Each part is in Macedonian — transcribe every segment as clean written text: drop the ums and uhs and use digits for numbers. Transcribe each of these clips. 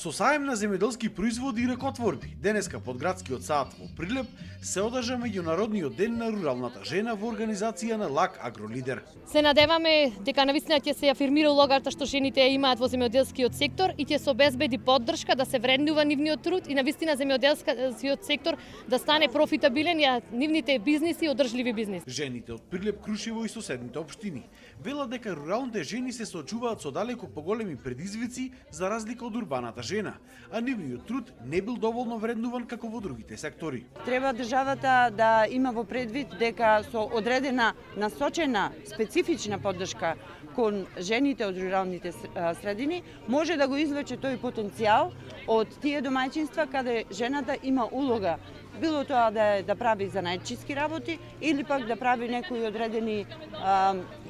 Со саем на земјоделски производи и рекотворби, денеска под градскиот сад во Прилеп се одржа меѓународниот ден на руралната жена во организација на ЛАК Агролидер. Се надеваме дека навистина ќе се афирмира улогата што жените имаат во земјоделскиот сектор и ќе се обезбеди поддршка да се вреднува нивниот труд и навистина земјоделскиот сектор да стане профитабилен и нивните бизниси одржливи бизниси. Жените од Прилеп, Крушево и соседните општини велат дека руралните жени се соочуваат со далеку поголеми предизвици за разлика од урбаната жена, а нивниот труд не бил доволно вреднуван како во другите сектори. Треба државата да има во предвид дека со одредена насочена специфична поддршка кон жените од руралните средини може да го извлече тој потенцијал од тие домаќинства каде жената има улога, било тоа да прави занаетчиски работи или пак да прави некои одредени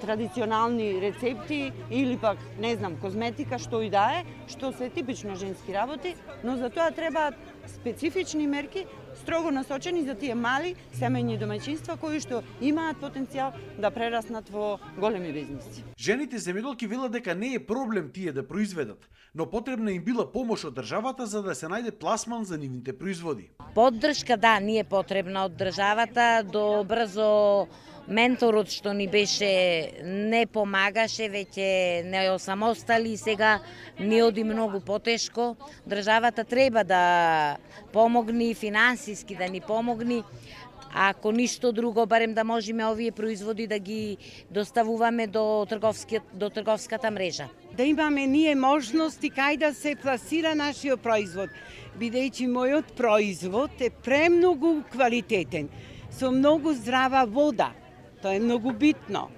традиционални рецепти или пак, не знам, козметика, што и да е, што се типично женски работи, но за тоа требаат специфични мерки, строго насочени за тие мали семејни домаќинства кои што имаат потенцијал да прераснат во големи бизниси. Жените земјоделки велат дека не е проблем тие да произведат, но потребна им била помош од државата за да се најде пласман за нивните производи. Поддршка, да, ни е потребна од државата, до брзо менторот што ни беше не помагаше, веќе не осамостали, сега не оди многу потешко. Државата треба да помогни финансиски, да ни помогни, ако ништо друго, барем да можеме овие производи да ги доставуваме до трговската мрежа. Да имаме ние можности кај да се пласира нашиот производ, бидејќи мојот производ е премногу квалитетен, со многу здрава вода. Тоа е многу битно.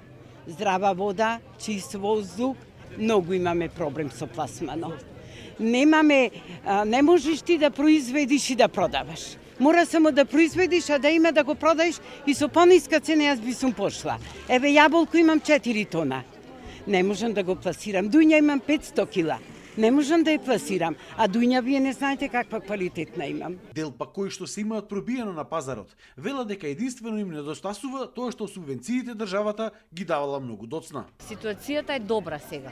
Здрава вода, чист воздух, многу имаме проблем со пласмано. Не можеш ти да произведиш и да продаваш. Мора само да произведиш, а да има да го продаеш и со пониска цена јас би сум пошла. Еве јаболко имам 4 тона. Не можам да го пласирам. Дуња имам 500 кила. Не можам да ја пласирам, а дуња вие не знаете каква квалитетна имам. Дел пак кои што се имаат пробиено на пазарот, велат дека единствено им недостасува тоа што субвенциите државата ги давала многу доцна. Ситуацијата е добра сега.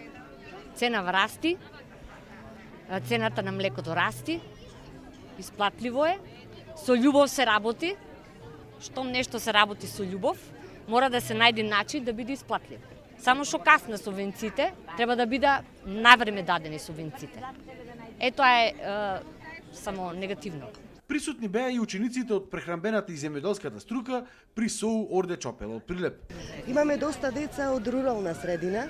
Цена расти, цената на млекото расти, исплатливо е, со љубов се работи. Штом нешто се работи со љубов, мора да се најде начин да биде исплатливо. Само што касна субвенциите, треба да биде навреме дадени субвенциите. Тоа е само негативно. Присутни беа и учениците од прехранбената и земјоделската струка при СОУ Орде Чопел од Прилеп. Имаме доста деца од рурална средина,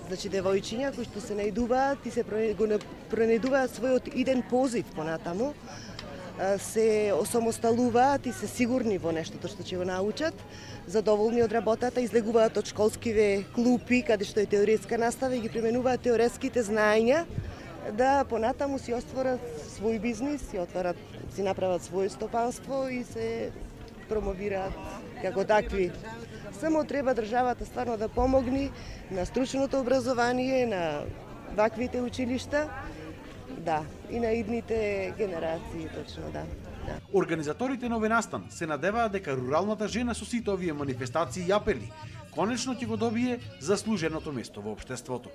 значи девојчиња кои што се најдуваат и се пронајдуваат својот иден позив понатаму, се осамосталуваат и се сигурни во нештото што ќе го научат, задоволни од работата, излегуваат од школскиве клупи, каде што е теоретска настава и ги применуваат теоретските знаења да понатаму си остварат свој бизнис, си направат свое стопанство и се промовираат како такви. Само треба државата стварно да помогне на стручното образование, на ваквите училишта, да, и на идните генерации, точно, да. Организаторите на овој настан се надеваат дека руралната жена со сите овие манифестации и апели конечно ќе го добие заслуженото место во општеството.